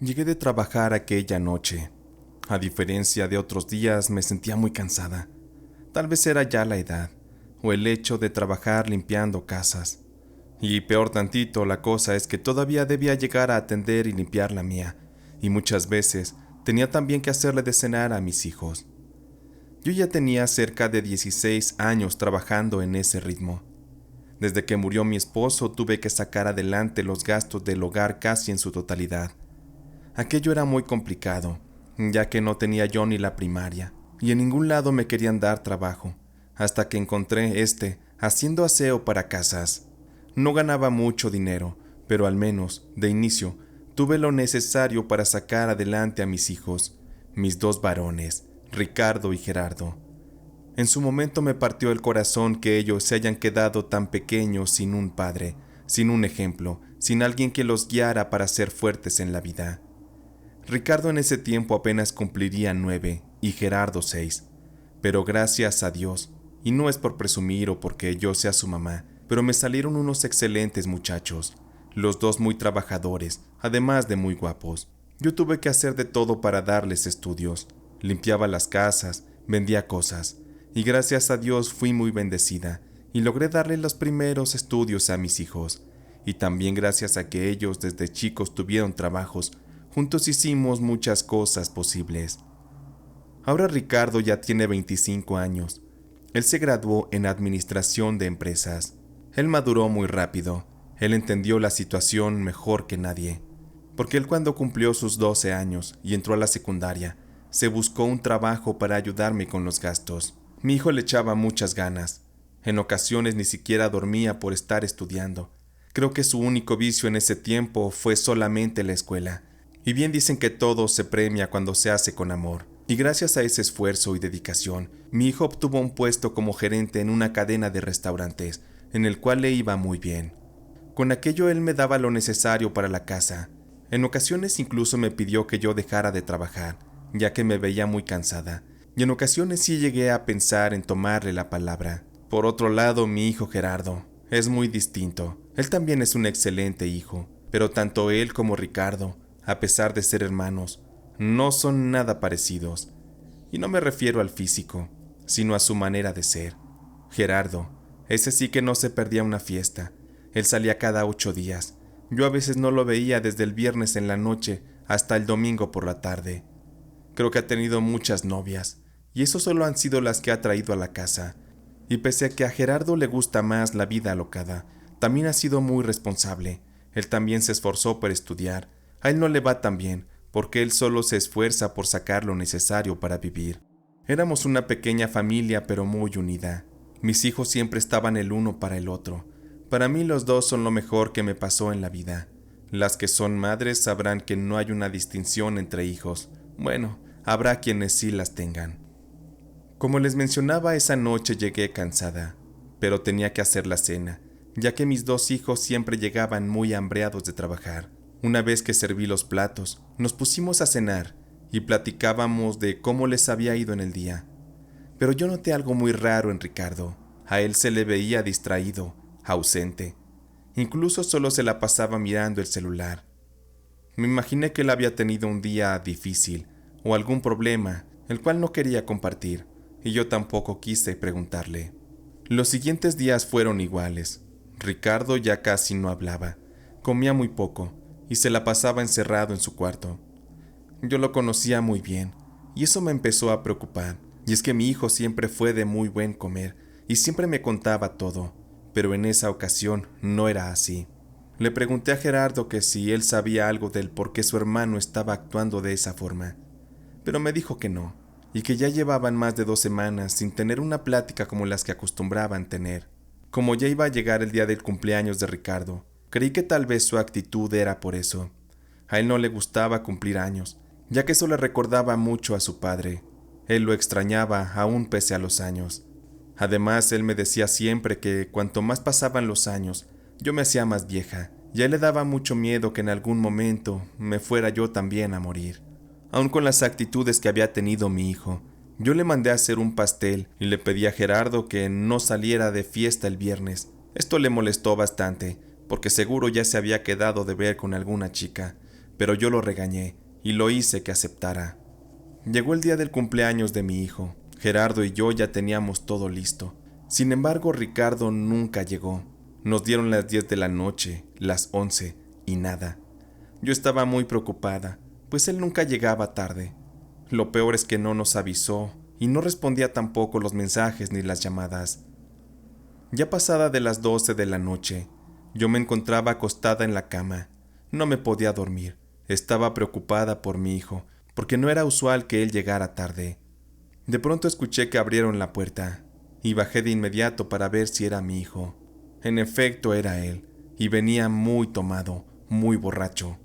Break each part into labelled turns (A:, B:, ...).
A: Llegué de trabajar aquella noche. A diferencia de otros días, me sentía muy cansada. Tal vez era ya la edad, o el hecho de trabajar limpiando casas. Y peor tantito, la cosa es que todavía debía llegar a atender y limpiar la mía, y muchas veces tenía también que hacerle de cenar a mis hijos. Yo ya tenía cerca de 16 años trabajando en ese ritmo. Desde que murió mi esposo tuve que sacar adelante los gastos del hogar casi en su totalidad. Aquello era muy complicado, ya que no tenía yo ni la primaria, y en ningún lado me querían dar trabajo, hasta que encontré haciendo aseo para casas. No ganaba mucho dinero, pero al menos, de inicio, tuve lo necesario para sacar adelante a mis hijos, mis dos varones, Ricardo y Gerardo. En su momento me partió el corazón que ellos se hayan quedado tan pequeños sin un padre, sin un ejemplo, sin alguien que los guiara para ser fuertes en la vida. Ricardo en ese tiempo apenas cumpliría 9 y Gerardo 6, pero gracias a Dios, y no es por presumir o porque yo sea su mamá, pero me salieron unos excelentes muchachos, los dos muy trabajadores, además de muy guapos. Yo tuve que hacer de todo para darles estudios, limpiaba las casas, vendía cosas, y gracias a Dios fui muy bendecida, y logré darle los primeros estudios a mis hijos, y también gracias a que ellos desde chicos tuvieron trabajos. Juntos hicimos muchas cosas posibles. Ahora Ricardo ya tiene 25 años. Él se graduó en Administración de Empresas. Él maduró muy rápido. Él entendió la situación mejor que nadie. Porque él cuando cumplió sus 12 años y entró a la secundaria, se buscó un trabajo para ayudarme con los gastos. Mi hijo le echaba muchas ganas. En ocasiones ni siquiera dormía por estar estudiando. Creo que su único vicio en ese tiempo fue solamente la escuela. Y bien dicen que todo se premia cuando se hace con amor. Y gracias a ese esfuerzo y dedicación, mi hijo obtuvo un puesto como gerente en una cadena de restaurantes, en el cual le iba muy bien. Con aquello él me daba lo necesario para la casa. En ocasiones incluso me pidió que yo dejara de trabajar, ya que me veía muy cansada. Y en ocasiones sí llegué a pensar en tomarle la palabra. Por otro lado, mi hijo Gerardo es muy distinto. Él también es un excelente hijo, pero tanto él como Ricardo, a pesar de ser hermanos, no son nada parecidos. Y no me refiero al físico, sino a su manera de ser. Gerardo, ese sí que no se perdía una fiesta. Él salía cada 8 días. Yo a veces no lo veía desde el viernes en la noche hasta el domingo por la tarde. Creo que ha tenido muchas novias, y eso solo han sido las que ha traído a la casa. Y pese a que a Gerardo le gusta más la vida alocada, también ha sido muy responsable. Él también se esforzó por estudiar. A él no le va tan bien, porque él solo se esfuerza por sacar lo necesario para vivir. Éramos una pequeña familia pero muy unida. Mis hijos siempre estaban el uno para el otro. Para mí los dos son lo mejor que me pasó en la vida. Las que son madres sabrán que no hay una distinción entre hijos. Bueno, habrá quienes sí las tengan. Como les mencionaba, esa noche llegué cansada, pero tenía que hacer la cena, ya que mis dos hijos siempre llegaban muy hambreados de trabajar. Una vez que serví los platos, nos pusimos a cenar y platicábamos de cómo les había ido en el día. Pero yo noté algo muy raro en Ricardo. A él se le veía distraído, ausente. Incluso solo se la pasaba mirando el celular. Me imaginé que él había tenido un día difícil o algún problema, el cual no quería compartir, y yo tampoco quise preguntarle. Los siguientes días fueron iguales. Ricardo ya casi no hablaba, comía muy poco y se la pasaba encerrado en su cuarto. Yo lo conocía muy bien y eso me empezó a preocupar. Y es que mi hijo siempre fue de muy buen comer y siempre me contaba todo, pero en esa ocasión no era así. Le pregunté a Gerardo que si él sabía algo del por qué su hermano estaba actuando de esa forma, pero me dijo que no, y que ya llevaban más de 2 semanas sin tener una plática como las que acostumbraban tener. Como ya iba a llegar el día del cumpleaños de Ricardo, creí que tal vez su actitud era por eso. A él no le gustaba cumplir años, ya que eso le recordaba mucho a su padre. Él lo extrañaba aún pese a los años. Además, él me decía siempre que cuanto más pasaban los años, yo me hacía más vieja, y a él le daba mucho miedo que en algún momento me fuera yo también a morir. Aun con las actitudes que había tenido mi hijo, yo le mandé a hacer un pastel y le pedí a Gerardo que no saliera de fiesta el viernes. Esto le molestó bastante, porque seguro ya se había quedado de ver con alguna chica, pero yo lo regañé y lo hice que aceptara. Llegó el día del cumpleaños de mi hijo. Gerardo y yo ya teníamos todo listo. Sin embargo, Ricardo nunca llegó. Nos dieron las 10 de la noche, las 11 y nada. Yo estaba muy preocupada, pues él nunca llegaba tarde. Lo peor es que no nos avisó y no respondía tampoco los mensajes ni las llamadas. Ya pasada de las 12 de la noche, yo me encontraba acostada en la cama. No me podía dormir. Estaba preocupada por mi hijo, porque no era usual que él llegara tarde. De pronto escuché que abrieron la puerta, y bajé de inmediato para ver si era mi hijo. En efecto era él, y venía muy tomado, muy borracho.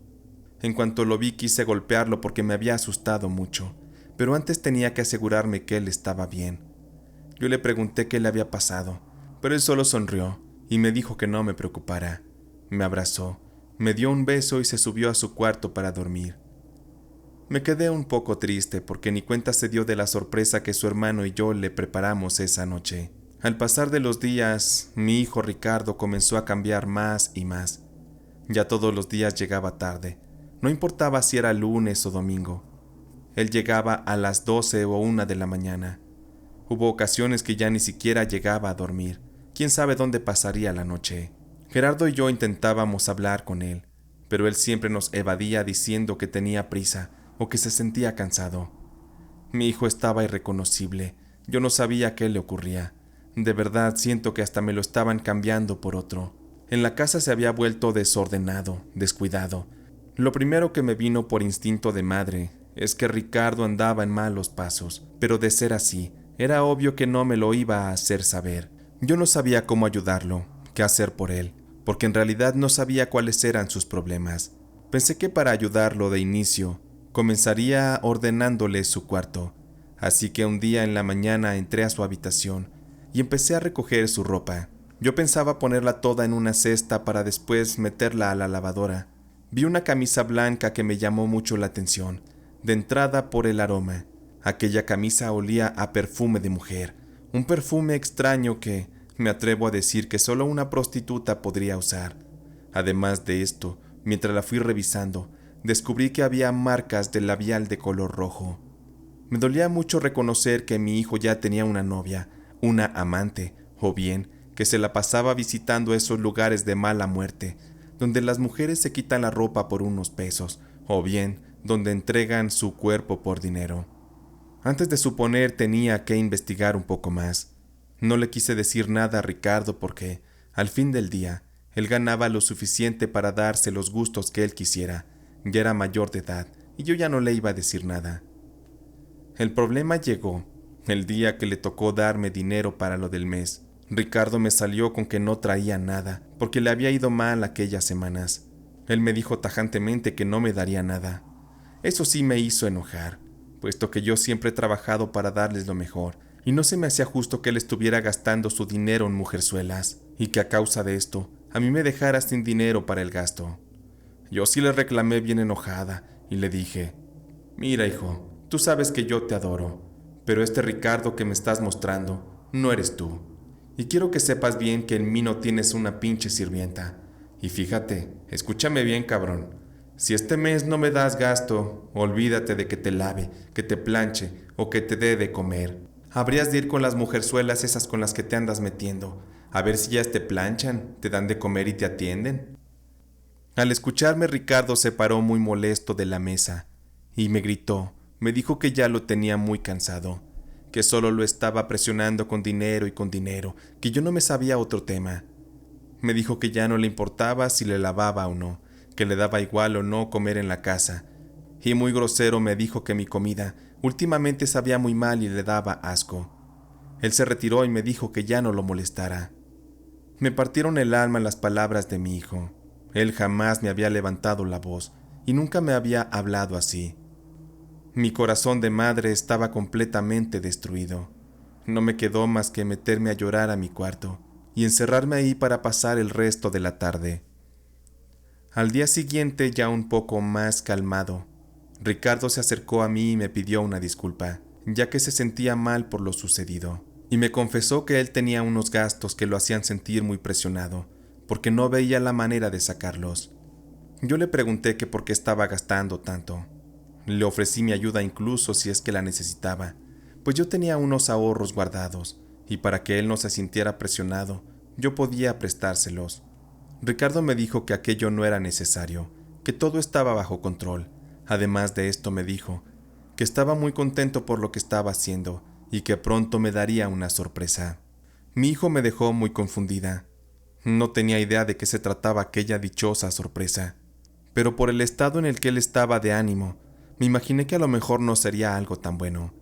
A: En cuanto lo vi quise golpearlo porque me había asustado mucho, pero antes tenía que asegurarme que él estaba bien. Yo le pregunté qué le había pasado, pero él solo sonrió y me dijo que no me preocupara. Me abrazó, me dio un beso y se subió a su cuarto para dormir. Me quedé un poco triste porque ni cuenta se dio de la sorpresa que su hermano y yo le preparamos esa noche. Al pasar de los días, mi hijo Ricardo comenzó a cambiar más y más. Ya todos los días llegaba tarde, no importaba si era lunes o domingo. Él llegaba a las 12 o 1 de la mañana. Hubo ocasiones que ya ni siquiera llegaba a dormir. ¿Quién sabe dónde pasaría la noche? Gerardo y yo intentábamos hablar con él, pero él siempre nos evadía diciendo que tenía prisa o que se sentía cansado. Mi hijo estaba irreconocible. Yo no sabía qué le ocurría. De verdad siento que hasta me lo estaban cambiando por otro. En la casa se había vuelto desordenado, descuidado. Lo primero que me vino por instinto de madre es que Ricardo andaba en malos pasos, pero de ser así, era obvio que no me lo iba a hacer saber. Yo no sabía cómo ayudarlo, qué hacer por él, porque en realidad no sabía cuáles eran sus problemas. Pensé que para ayudarlo de inicio, comenzaría ordenándole su cuarto, así que un día en la mañana entré a su habitación y empecé a recoger su ropa. Yo pensaba ponerla toda en una cesta para después meterla a la lavadora. Vi una camisa blanca que me llamó mucho la atención, de entrada por el aroma. Aquella camisa olía a perfume de mujer, un perfume extraño que, me atrevo a decir que solo una prostituta podría usar. Además de esto, mientras la fui revisando, descubrí que había marcas de labial de color rojo. Me dolía mucho reconocer que mi hijo ya tenía una novia, una amante, o bien que se la pasaba visitando esos lugares de mala muerte, donde las mujeres se quitan la ropa por unos pesos, o bien donde entregan su cuerpo por dinero. Antes de suponer tenía que investigar un poco más. No le quise decir nada a Ricardo porque, al fin del día, él ganaba lo suficiente para darse los gustos que él quisiera. Ya era mayor de edad y yo ya no le iba a decir nada. El problema llegó el día que le tocó darme dinero para lo del mes. Ricardo me salió con que no traía nada porque le había ido mal aquellas semanas. Él me dijo tajantemente que no me daría nada. Eso sí me hizo enojar, puesto que yo siempre he trabajado para darles lo mejor, y no se me hacía justo que él estuviera gastando su dinero en mujerzuelas, y que a causa de esto, a mí me dejara sin dinero para el gasto. Yo sí le reclamé bien enojada, y le dije, «Mira, hijo, tú sabes que yo te adoro, pero este Ricardo que me estás mostrando, no eres tú. Y quiero que sepas bien que en mí no tienes una pinche sirvienta. Y fíjate, escúchame bien, cabrón. Si este mes no me das gasto, olvídate de que te lave, que te planche o que te dé de comer. Habrías de ir con las mujerzuelas esas con las que te andas metiendo, a ver si ellas te planchan, te dan de comer y te atienden». Al escucharme, Ricardo se paró muy molesto de la mesa y me gritó. Me dijo que ya lo tenía muy cansado, que solo lo estaba presionando con dinero y con dinero, que yo no me sabía otro tema. Me dijo que ya no le importaba si le lavaba o no, que le daba igual o no comer en la casa, y muy grosero me dijo que mi comida últimamente sabía muy mal y le daba asco. Él se retiró y me dijo que ya no lo molestara. Me partieron el alma las palabras de mi hijo. Él jamás me había levantado la voz y nunca me había hablado así. Mi corazón de madre estaba completamente destruido. No me quedó más que meterme a llorar a mi cuarto y encerrarme ahí para pasar el resto de la tarde. Al día siguiente, ya un poco más calmado, Ricardo se acercó a mí y me pidió una disculpa, ya que se sentía mal por lo sucedido, y me confesó que él tenía unos gastos que lo hacían sentir muy presionado, porque no veía la manera de sacarlos. Yo le pregunté que por qué estaba gastando tanto. Le ofrecí mi ayuda incluso si es que la necesitaba, pues yo tenía unos ahorros guardados, y para que él no se sintiera presionado, yo podía prestárselos. Ricardo me dijo que aquello no era necesario, que todo estaba bajo control. Además de esto me dijo que estaba muy contento por lo que estaba haciendo y que pronto me daría una sorpresa. Mi hijo me dejó muy confundida. No tenía idea de qué se trataba aquella dichosa sorpresa, pero por el estado en el que él estaba de ánimo, me imaginé que a lo mejor no sería algo tan bueno.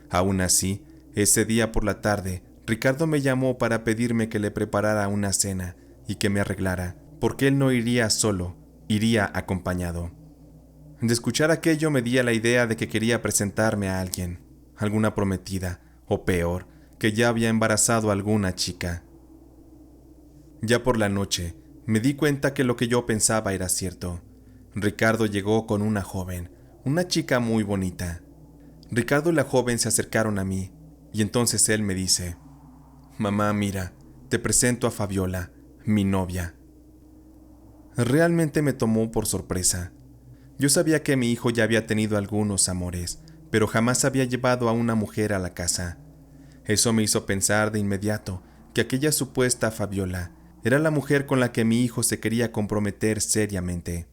A: Aún así, ese día por la tarde, Ricardo me llamó para pedirme que le preparara una cena y que me arreglara, porque él no iría solo, iría acompañado. De escuchar aquello me di a la idea de que quería presentarme a alguien, alguna prometida, o peor, que ya había embarazado a alguna chica. Ya por la noche, me di cuenta que lo que yo pensaba era cierto. Ricardo llegó con una joven, una chica muy bonita. Ricardo y la joven se acercaron a mí, y entonces él me dice: «Mamá, mira, te presento a Fabiola, mi novia». Realmente me tomó por sorpresa. Yo sabía que mi hijo ya había tenido algunos amores, pero jamás había llevado a una mujer a la casa. Eso me hizo pensar de inmediato que aquella supuesta Fabiola era la mujer con la que mi hijo se quería comprometer seriamente.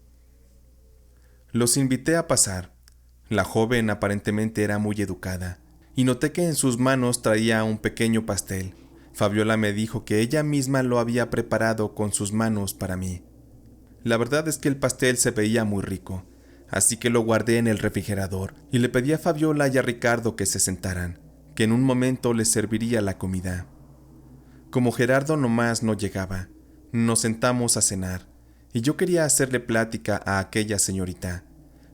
A: Los invité a pasar. La joven aparentemente era muy educada, y noté que en sus manos traía un pequeño pastel. Fabiola me dijo que ella misma lo había preparado con sus manos para mí. La verdad es que el pastel se veía muy rico, así que lo guardé en el refrigerador y le pedí a Fabiola y a Ricardo que se sentaran, que en un momento les serviría la comida. Como Gerardo nomás no llegaba, nos sentamos a cenar, y yo quería hacerle plática a aquella señorita,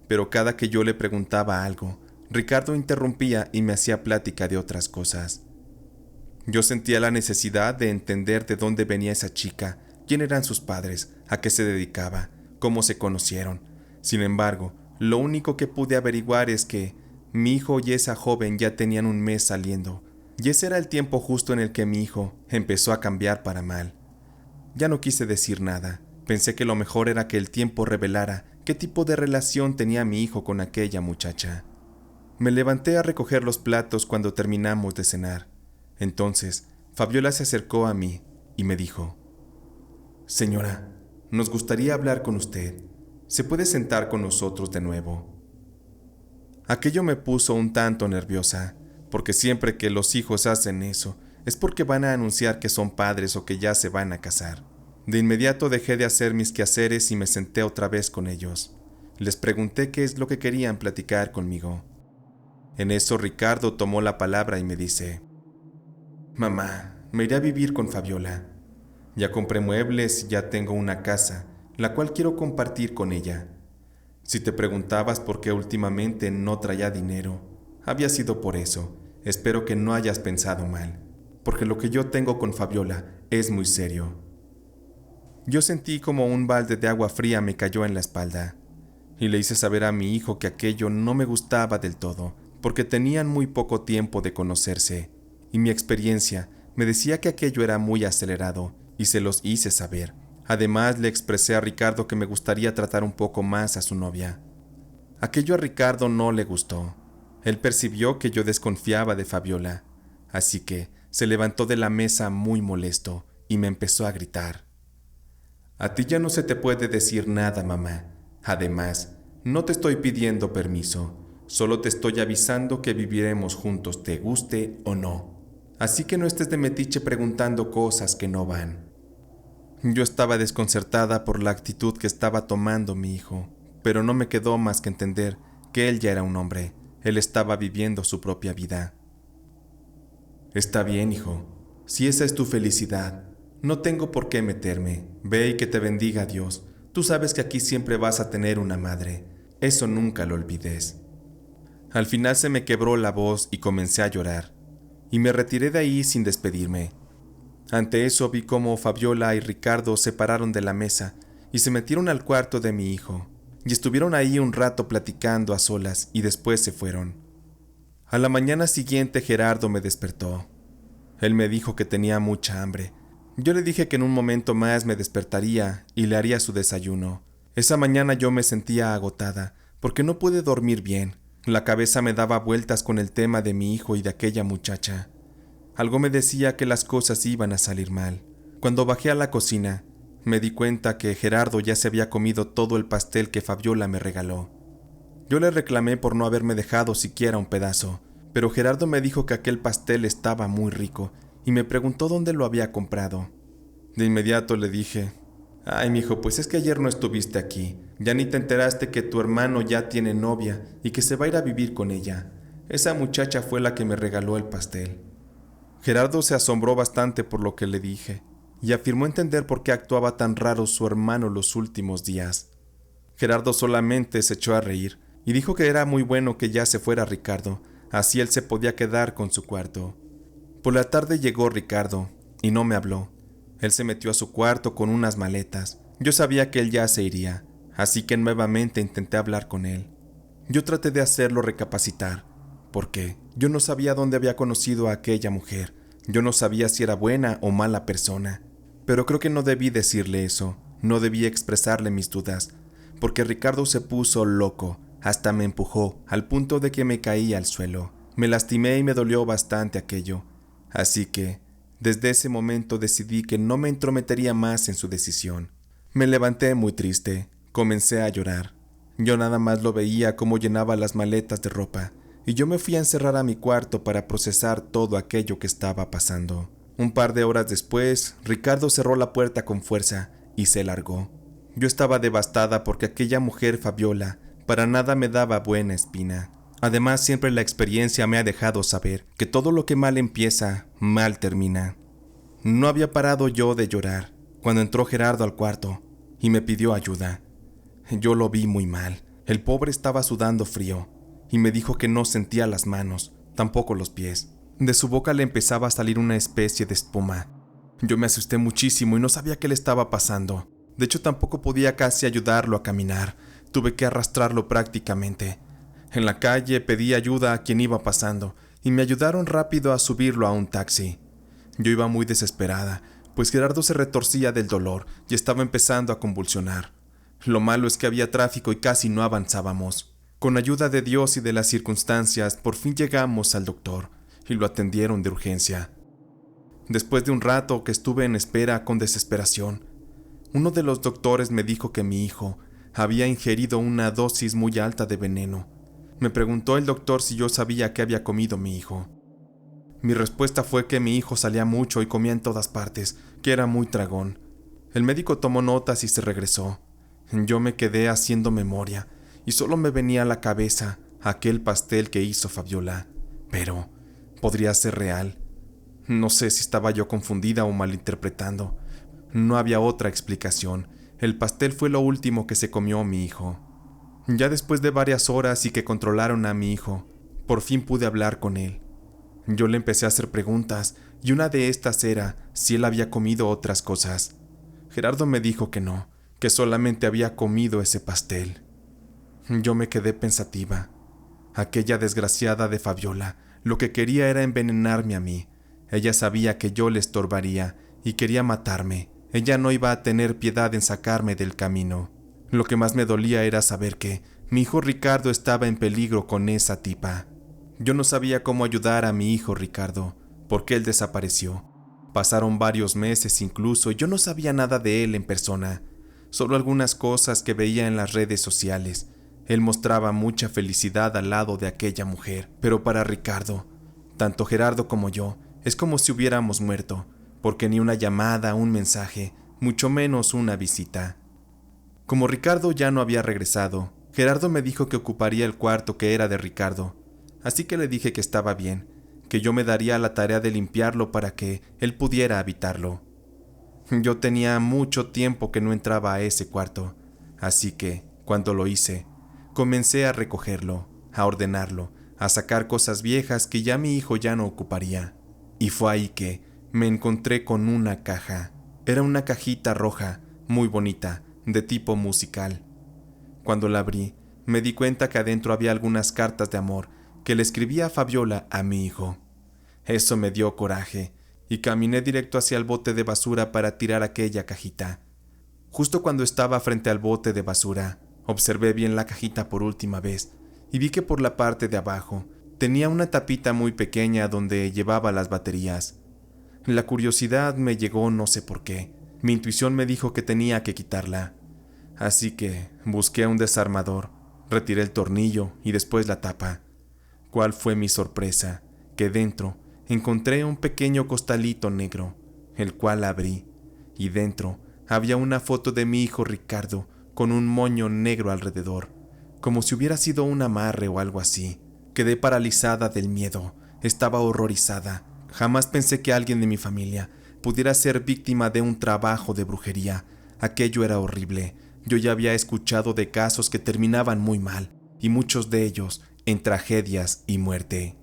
A: pero cada que yo le preguntaba algo, Ricardo interrumpía y me hacía plática de otras cosas. Yo sentía la necesidad de entender de dónde venía esa chica, quién eran sus padres, a qué se dedicaba, cómo se conocieron. Sin embargo, lo único que pude averiguar es que mi hijo y esa joven ya tenían un mes saliendo, y ese era el tiempo justo en el que mi hijo empezó a cambiar para mal. Ya no quise decir nada. Pensé que lo mejor era que el tiempo revelara qué tipo de relación tenía mi hijo con aquella muchacha. Me levanté a recoger los platos cuando terminamos de cenar. Entonces, Fabiola se acercó a mí y me dijo: «Señora, nos gustaría hablar con usted. ¿Se puede sentar con nosotros de nuevo?». Aquello me puso un tanto nerviosa, porque siempre que los hijos hacen eso, es porque van a anunciar que son padres o que ya se van a casar. De inmediato dejé de hacer mis quehaceres y me senté otra vez con ellos. Les pregunté qué es lo que querían platicar conmigo. En eso Ricardo tomó la palabra y me dice: «Mamá, me iré a vivir con Fabiola. Ya compré muebles y ya tengo una casa, la cual quiero compartir con ella. Si te preguntabas por qué últimamente no traía dinero, había sido por eso. Espero que no hayas pensado mal, porque lo que yo tengo con Fabiola es muy serio». Yo sentí como un balde de agua fría me cayó en la espalda, y le hice saber a mi hijo que aquello no me gustaba del todo, porque tenían muy poco tiempo de conocerse, y mi experiencia me decía que aquello era muy acelerado, y se los hice saber. Además, le expresé a Ricardo que me gustaría tratar un poco más a su novia. Aquello a Ricardo no le gustó. Él percibió que yo desconfiaba de Fabiola, así que se levantó de la mesa muy molesto y me empezó a gritar: «A ti ya no se te puede decir nada, mamá. Además, no te estoy pidiendo permiso, solo te estoy avisando que viviremos juntos, te guste o no. Así que no estés de metiche preguntando cosas que no van». Yo estaba desconcertada por la actitud que estaba tomando mi hijo, pero no me quedó más que entender que él ya era un hombre. Él estaba viviendo su propia vida. «Está bien, hijo. Si esa es tu felicidad, no tengo por qué meterme. Ve y que te bendiga Dios. Tú sabes que aquí siempre vas a tener una madre. Eso nunca lo olvides». Al final se me quebró la voz y comencé a llorar, y me retiré de ahí sin despedirme. Ante eso vi cómo Fabiola y Ricardo se pararon de la mesa y se metieron al cuarto de mi hijo, y estuvieron ahí un rato platicando a solas y después se fueron. A la mañana siguiente Gerardo me despertó. Él me dijo que tenía mucha hambre. Yo le dije que en un momento más me despertaría y le haría su desayuno, Esa mañana yo me sentía agotada, porque no pude dormir bien. La cabeza me daba vueltas con el tema de mi hijo y de aquella muchacha. Algo me decía que las cosas iban a salir mal. Cuando bajé a la cocina, me di cuenta que Gerardo ya se había comido todo el pastel que Fabiola me regaló. Yo le reclamé por no haberme dejado siquiera un pedazo, pero Gerardo me dijo que aquel pastel estaba muy rico y me preguntó dónde lo había comprado. De inmediato le dije: «Ay, mijo, pues es que ayer no estuviste aquí. Ya ni te enteraste que tu hermano ya tiene novia y que se va a ir a vivir con ella. Esa muchacha fue la que me regaló el pastel». Gerardo se asombró bastante por lo que le dije y afirmó entender por qué actuaba tan raro su hermano los últimos días. Gerardo solamente se echó a reír y dijo que era muy bueno que ya se fuera Ricardo, así él se podía quedar con su cuarto. Por la tarde llegó Ricardo y no me habló. Él se metió a su cuarto con unas maletas. Yo sabía que él ya se iría, así que nuevamente intenté hablar con él. Yo traté de hacerlo recapacitar, porque yo no sabía dónde había conocido a aquella mujer. Yo no sabía si era buena o mala persona. Pero creo que no debí decirle eso, no debí expresarle mis dudas, porque Ricardo se puso loco, hasta me empujó, al punto de que me caí al suelo. Me lastimé y me dolió bastante aquello, así que desde ese momento decidí que no me entrometería más en su decisión. Me levanté muy triste, comencé a llorar. Yo nada más lo veía cómo llenaba las maletas de ropa, y yo me fui a encerrar a mi cuarto para procesar todo aquello que estaba pasando. Un par de horas después, Ricardo cerró la puerta con fuerza y se largó. Yo estaba devastada porque aquella mujer, Fabiola, para nada me daba buena espina. Además, siempre la experiencia me ha dejado saber que todo lo que mal empieza, mal termina. No había parado yo de llorar cuando entró Gerardo al cuarto y me pidió ayuda. Yo lo vi muy mal. El pobre estaba sudando frío y me dijo que no sentía las manos, tampoco los pies. De su boca le empezaba a salir una especie de espuma. Yo me asusté muchísimo y no sabía qué le estaba pasando. De hecho, tampoco podía casi ayudarlo a caminar. Tuve que arrastrarlo prácticamente. En la calle pedí ayuda a quien iba pasando y me ayudaron rápido a subirlo a un taxi. Yo iba muy desesperada, pues Gerardo se retorcía del dolor y estaba empezando a convulsionar. Lo malo es que había tráfico y casi no avanzábamos. Con ayuda de Dios y de las circunstancias, por fin llegamos al doctor y lo atendieron de urgencia. Después de un rato que estuve en espera con desesperación, uno de los doctores me dijo que mi hijo había ingerido una dosis muy alta de veneno. Me preguntó el doctor si yo sabía qué había comido mi hijo. Mi respuesta fue que mi hijo salía mucho y comía en todas partes, que era muy tragón. El médico tomó notas y se regresó. Yo me quedé haciendo memoria y solo me venía a la cabeza aquel pastel que hizo Fabiola. Pero podría ser real. No sé si estaba yo confundida o malinterpretando. No había otra explicación. El pastel fue lo último que se comió mi hijo. Ya después de varias horas y que controlaron a mi hijo, por fin pude hablar con él. Yo le empecé a hacer preguntas y una de estas era si él había comido otras cosas. Gerardo me dijo que no, que solamente había comido ese pastel. Yo me quedé pensativa. Aquella desgraciada de Fabiola lo que quería era envenenarme a mí. Ella sabía que yo le estorbaría y quería matarme. Ella no iba a tener piedad en sacarme del camino. Lo que más me dolía era saber que mi hijo Ricardo estaba en peligro con esa tipa. Yo no sabía cómo ayudar a mi hijo Ricardo, porque él desapareció. Pasaron varios meses incluso y yo no sabía nada de él en persona, solo algunas cosas que veía en las redes sociales. Él mostraba mucha felicidad al lado de aquella mujer, pero para Ricardo, tanto Gerardo como yo, es como si hubiéramos muerto, porque ni una llamada, un mensaje, mucho menos una visita. Como Ricardo ya no había regresado, Gerardo me dijo que ocuparía el cuarto que era de Ricardo, así que le dije que estaba bien, que yo me daría la tarea de limpiarlo para que él pudiera habitarlo. Yo tenía mucho tiempo que no entraba a ese cuarto, así que, cuando lo hice, comencé a recogerlo, a ordenarlo, a sacar cosas viejas que ya mi hijo ya no ocuparía. Y fue ahí que me encontré con una caja. Era una cajita roja, muy bonita, de tipo musical. Cuando la abrí, me di cuenta que adentro había algunas cartas de amor que le escribía a Fabiola a mi hijo. Eso me dio coraje, y caminé directo hacia el bote de basura para tirar aquella cajita. Justo cuando estaba frente al bote de basura, observé bien la cajita por última vez y vi que por la parte de abajo tenía una tapita muy pequeña donde llevaba las baterías. La curiosidad me llegó no sé por qué. Mi intuición me dijo que tenía que quitarla. Así que busqué un desarmador, retiré el tornillo y después la tapa. ¿Cuál fue mi sorpresa? Que dentro encontré un pequeño costalito negro, el cual abrí, y dentro había una foto de mi hijo Ricardo con un moño negro alrededor, como si hubiera sido un amarre o algo así. Quedé paralizada del miedo, estaba horrorizada. Jamás pensé que alguien de mi familia pudiera ser víctima de un trabajo de brujería. Aquello era horrible. Yo ya había escuchado de casos que terminaban muy mal, y muchos de ellos en tragedias y muerte.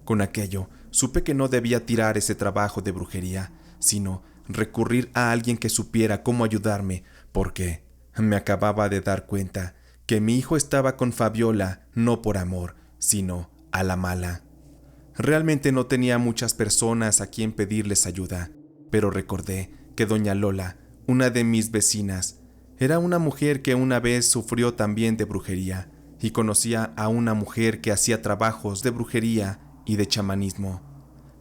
A: Con aquello, supe que no debía tirar ese trabajo de brujería, sino recurrir a alguien que supiera cómo ayudarme, porque me acababa de dar cuenta que mi hijo estaba con Fabiola no por amor, sino a la mala. Realmente no tenía muchas personas a quien pedirles ayuda, pero recordé que doña Lola, una de mis vecinas, era una mujer que una vez sufrió también de brujería, y conocía a una mujer que hacía trabajos de brujería y de chamanismo.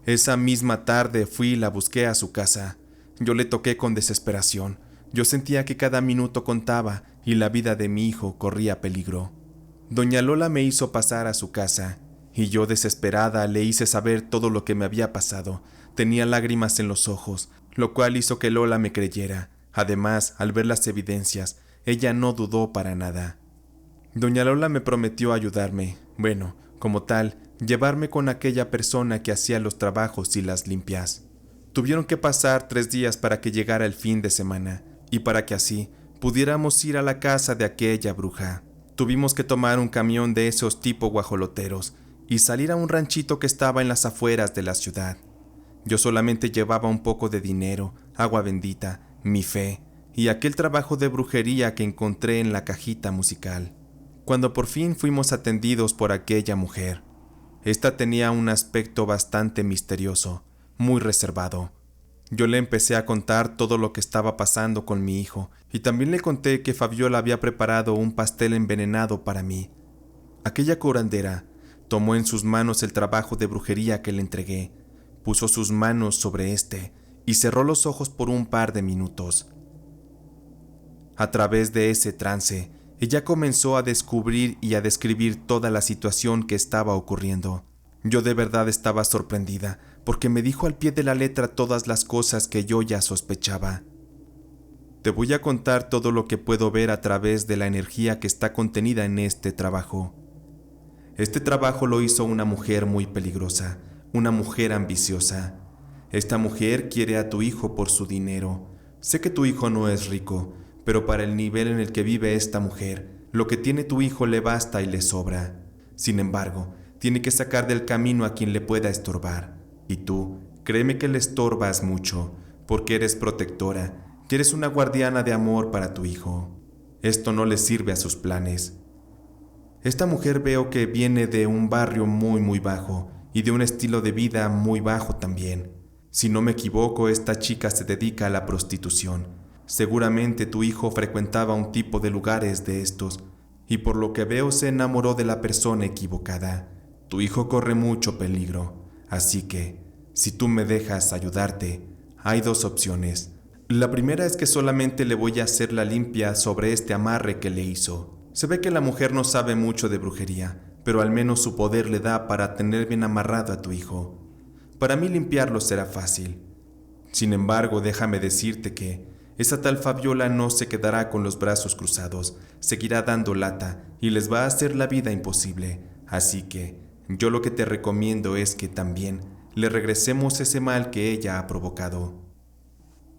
A: Esa misma tarde fui y la busqué a su casa. Yo le toqué con desesperación. Yo sentía que cada minuto contaba y la vida de mi hijo corría peligro. Doña Lola me hizo pasar a su casa, y yo desesperada le hice saber todo lo que me había pasado. Tenía lágrimas en los ojos, lo cual hizo que Lola me creyera. Además, al ver las evidencias, ella no dudó para nada. Doña Lola me prometió ayudarme, bueno, como tal, llevarme con aquella persona que hacía los trabajos y las limpias. Tuvieron que pasar 3 días para que llegara el fin de semana, y para que así pudiéramos ir a la casa de aquella bruja. Tuvimos que tomar un camión de esos tipo guajoloteros y salir a un ranchito que estaba en las afueras de la ciudad. Yo solamente llevaba un poco de dinero, agua bendita, mi fe y aquel trabajo de brujería que encontré en la cajita musical. Cuando por fin fuimos atendidos por aquella mujer, esta tenía un aspecto bastante misterioso, muy reservado. Yo le empecé a contar todo lo que estaba pasando con mi hijo y también le conté que Fabiola había preparado un pastel envenenado para mí. Aquella curandera tomó en sus manos el trabajo de brujería que le entregué, puso sus manos sobre este y cerró los ojos por un par de minutos. A través de ese trance, ella comenzó a descubrir y a describir toda la situación que estaba ocurriendo. Yo de verdad estaba sorprendida, porque me dijo al pie de la letra todas las cosas que yo ya sospechaba. Te voy a contar todo lo que puedo ver a través de la energía que está contenida en este trabajo. Este trabajo lo hizo una mujer muy peligrosa, una mujer ambiciosa. Esta mujer quiere a tu hijo por su dinero. Sé que tu hijo no es rico, pero para el nivel en el que vive esta mujer, lo que tiene tu hijo le basta y le sobra. Sin embargo, tiene que sacar del camino a quien le pueda estorbar. Y tú, créeme que le estorbas mucho, porque eres protectora, y eres una guardiana de amor para tu hijo. Esto no le sirve a sus planes. Esta mujer veo que viene de un barrio muy bajo, y de un estilo de vida muy bajo también. Si no me equivoco, esta chica se dedica a la prostitución. Seguramente tu hijo frecuentaba un tipo de lugares de estos, y por lo que veo se enamoró de la persona equivocada. Tu hijo corre mucho peligro, así que, si tú me dejas ayudarte, hay 2 opciones. La primera es que solamente le voy a hacer la limpia sobre este amarre que le hizo. Se ve que la mujer no sabe mucho de brujería, pero al menos su poder le da para tener bien amarrado a tu hijo. Para mí limpiarlo será fácil. Sin embargo, déjame decirte que esa tal Fabiola no se quedará con los brazos cruzados, seguirá dando lata y les va a hacer la vida imposible. Así que yo lo que te recomiendo es que también le regresemos ese mal que ella ha provocado.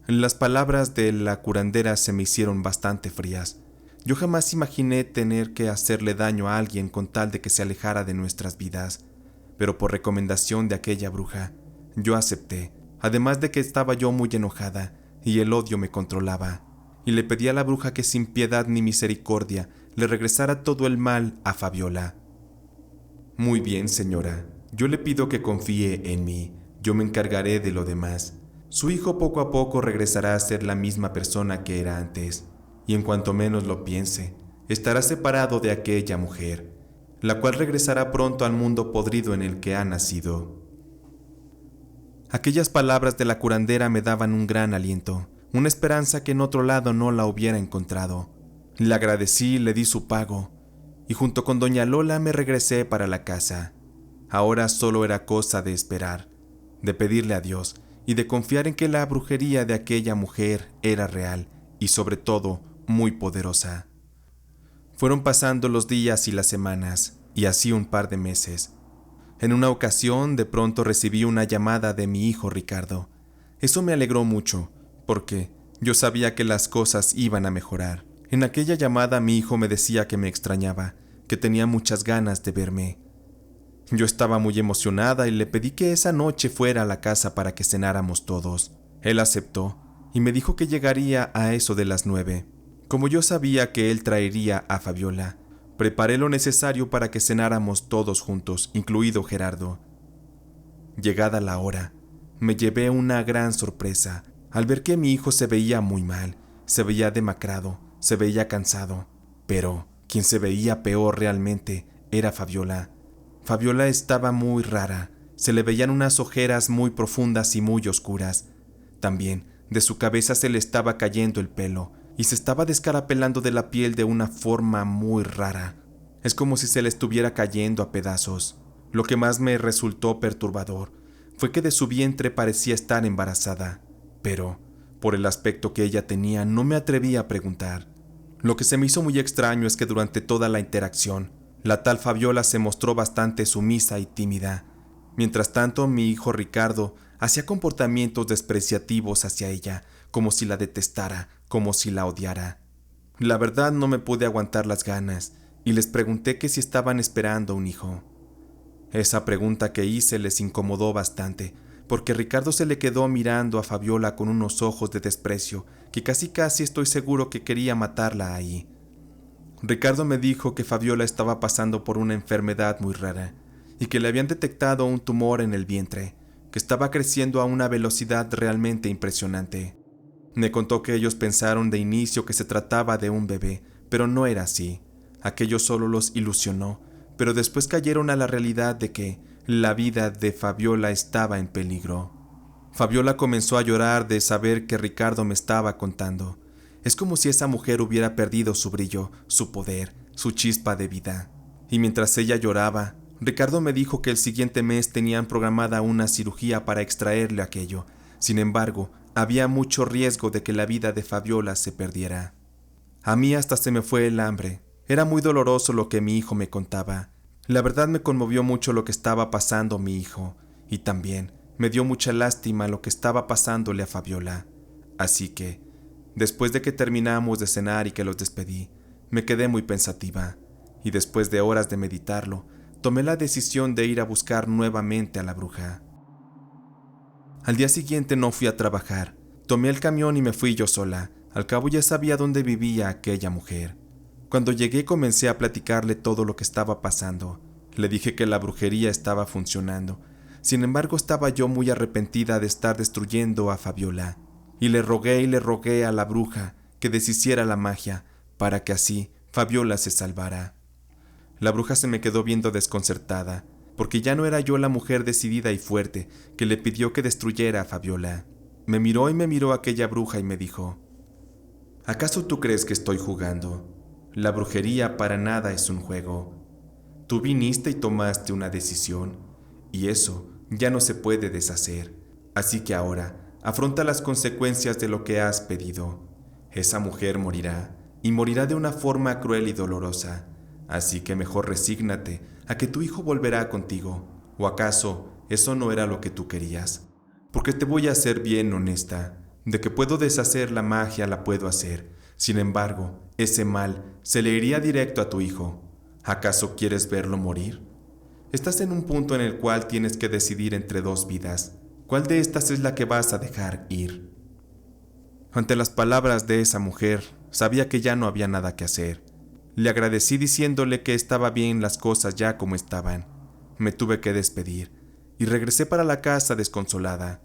A: Las palabras de la curandera se me hicieron bastante frías. Yo jamás imaginé tener que hacerle daño a alguien con tal de que se alejara de nuestras vidas, pero por recomendación de aquella bruja, yo acepté, además de que estaba yo muy enojada y el odio me controlaba, y le pedí a la bruja que sin piedad ni misericordia le regresara todo el mal a Fabiola. Muy bien, señora, yo le pido que confíe en mí, yo me encargaré de lo demás. Su hijo poco a poco regresará a ser la misma persona que era antes. y en cuanto menos lo piense, estará separado de aquella mujer, la cual regresará pronto al mundo podrido en el que ha nacido. Aquellas palabras de la curandera me daban un gran aliento, una esperanza que en otro lado no la hubiera encontrado. Le agradecí, le di su pago, y junto con doña Lola me regresé para la casa. Ahora solo era cosa de esperar, de pedirle a Dios y de confiar en que la brujería de aquella mujer era real y sobre todo muy poderosa. Fueron pasando los días y las semanas, y así un par de meses. En una ocasión, de pronto recibí una llamada de mi hijo Ricardo. Eso me alegró mucho, porque yo sabía que las cosas iban a mejorar. En aquella llamada mi hijo me decía que me extrañaba, que tenía muchas ganas de verme. Yo estaba muy emocionada y le pedí que esa noche fuera a la casa para que cenáramos todos. Él aceptó y me dijo que llegaría a eso de las 9. Como yo sabía que él traería a Fabiola, preparé lo necesario para que cenáramos todos juntos, incluido Gerardo. Llegada la hora, me llevé una gran sorpresa al ver que mi hijo se veía muy mal, se veía demacrado, se veía cansado, pero quien se veía peor realmente era Fabiola. Fabiola estaba muy rara, se le veían unas ojeras muy profundas y muy oscuras. También de su cabeza se le estaba cayendo el pelo y se estaba descarapelando de la piel de una forma muy rara. Es como si se le estuviera cayendo a pedazos. Lo que más me resultó perturbador fue que de su vientre parecía estar embarazada, pero por el aspecto que ella tenía no me atreví a preguntar. Lo que se me hizo muy extraño es que durante toda la interacción, la tal Fabiola se mostró bastante sumisa y tímida. Mientras tanto, mi hijo Ricardo hacía comportamientos despreciativos hacia ella, como si la detestara, como si la odiara. La verdad no me pude aguantar las ganas y les pregunté que si estaban esperando un hijo. Esa pregunta que hice les incomodó bastante, porque Ricardo se le quedó mirando a Fabiola con unos ojos de desprecio que casi estoy seguro que quería matarla ahí. Ricardo me dijo que Fabiola estaba pasando por una enfermedad muy rara y que le habían detectado un tumor en el vientre, que estaba creciendo a una velocidad realmente impresionante. Me contó que ellos pensaron de inicio que se trataba de un bebé, pero no era así. Aquello solo los ilusionó, pero después cayeron a la realidad de que la vida de Fabiola estaba en peligro. Fabiola comenzó a llorar de saber que Ricardo me estaba contando. Es como si esa mujer hubiera perdido su brillo, su poder, su chispa de vida. Y mientras ella lloraba, Ricardo me dijo que el siguiente mes tenían programada una cirugía para extraerle aquello. Sin embargo, había mucho riesgo de que la vida de Fabiola se perdiera. A mí hasta se me fue el hambre. Era muy doloroso lo que mi hijo me contaba. La verdad me conmovió mucho lo que estaba pasando mi hijo, y también me dio mucha lástima lo que estaba pasándole a Fabiola. Así que, después de que terminamos de cenar y que los despedí, me quedé muy pensativa, y después de horas de meditarlo, tomé la decisión de ir a buscar nuevamente a la bruja. Al día siguiente no fui a trabajar, tomé el camión y me fui yo sola. Al cabo ya sabía dónde vivía aquella mujer. Cuando llegué comencé a platicarle todo lo que estaba pasando. Le dije que la brujería estaba funcionando. Sin embargo, estaba yo muy arrepentida de estar destruyendo a Fabiola. Y le rogué a la bruja que deshiciera la magia para que así Fabiola se salvara. La bruja se me quedó viendo desconcertada, porque ya no era yo la mujer decidida y fuerte que le pidió que destruyera a Fabiola. Me miró aquella bruja y me dijo: ¿acaso tú crees que estoy jugando? La brujería para nada es un juego. Tú viniste y tomaste una decisión, y eso ya no se puede deshacer. Así que ahora afronta las consecuencias de lo que has pedido. Esa mujer morirá, y morirá de una forma cruel y dolorosa. Así que mejor resígnate a que tu hijo volverá contigo. ¿O acaso eso no era lo que tú querías? Porque te voy a ser bien honesta. De que puedo deshacer la magia la puedo hacer. Sin embargo, ese mal se le iría directo a tu hijo. ¿Acaso quieres verlo morir? Estás en un punto en el cual tienes que decidir entre dos vidas. ¿Cuál de estas es la que vas a dejar ir? Ante las palabras de esa mujer, sabía que ya no había nada que hacer. Le agradecí diciéndole que estaba bien las cosas ya como estaban. Me tuve que despedir y regresé para la casa desconsolada.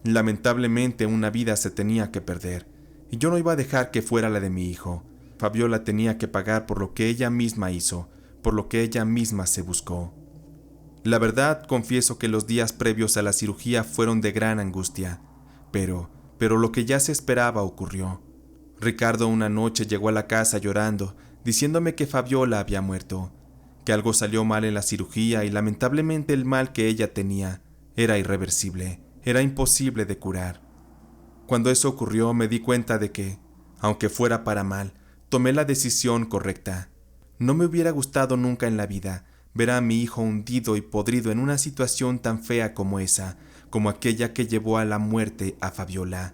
A: Lamentablemente una vida se tenía que perder, y yo no iba a dejar que fuera la de mi hijo. Fabiola tenía que pagar por lo que ella misma hizo, por lo que ella misma se buscó. La verdad, confieso que los días previos a la cirugía fueron de gran angustia, pero lo que ya se esperaba ocurrió. Ricardo una noche llegó a la casa llorando, diciéndome que Fabiola había muerto, que algo salió mal en la cirugía y lamentablemente el mal que ella tenía era irreversible, era imposible de curar. Cuando eso ocurrió me di cuenta de que, aunque fuera para mal, tomé la decisión correcta. No me hubiera gustado nunca en la vida ver a mi hijo hundido y podrido en una situación tan fea como esa, como aquella que llevó a la muerte a Fabiola.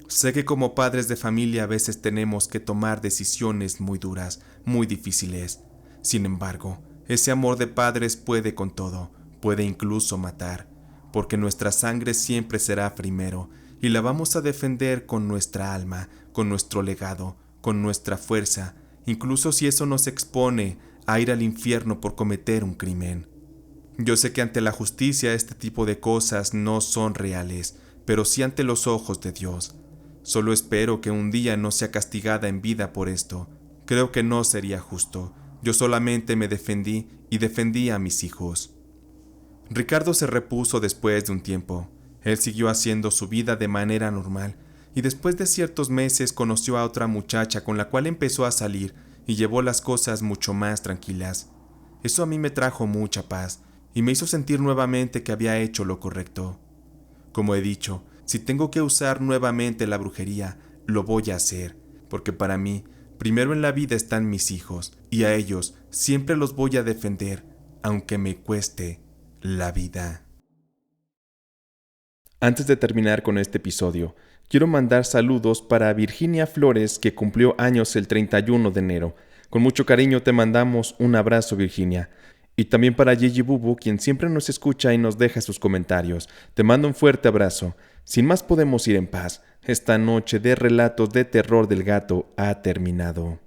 A: Sé que como padres de familia a veces tenemos que tomar decisiones muy duras, muy difíciles. Sin embargo, ese amor de padres puede con todo, puede incluso matar, porque nuestra sangre siempre será primero y la vamos a defender con nuestra alma, con nuestro legado, con nuestra fuerza, incluso si eso nos expone a ir al infierno por cometer un crimen. Yo sé que ante la justicia este tipo de cosas no son reales, pero sí ante los ojos de Dios. Solo espero que un día no sea castigada en vida por esto. Creo que no sería justo. Yo solamente me defendí y defendí a mis hijos. Ricardo se repuso después de un tiempo. Él siguió haciendo su vida de manera normal y después de ciertos meses conoció a otra muchacha con la cual empezó a salir y llevó las cosas mucho más tranquilas. Eso a mí me trajo mucha paz y me hizo sentir nuevamente que había hecho lo correcto. Como he dicho, si tengo que usar nuevamente la brujería, lo voy a hacer, porque para mí, primero en la vida están mis hijos, y a ellos siempre los voy a defender, aunque me cueste la vida. Antes de terminar con este episodio, quiero mandar saludos para Virginia Flores, que cumplió años el 31 de enero. Con mucho cariño te mandamos un abrazo, Virginia. Y también para Gigi Bubu, quien siempre nos escucha y nos deja sus comentarios. Te mando un fuerte abrazo. Sin más podemos ir en paz. Esta noche de relatos de terror del gato ha terminado.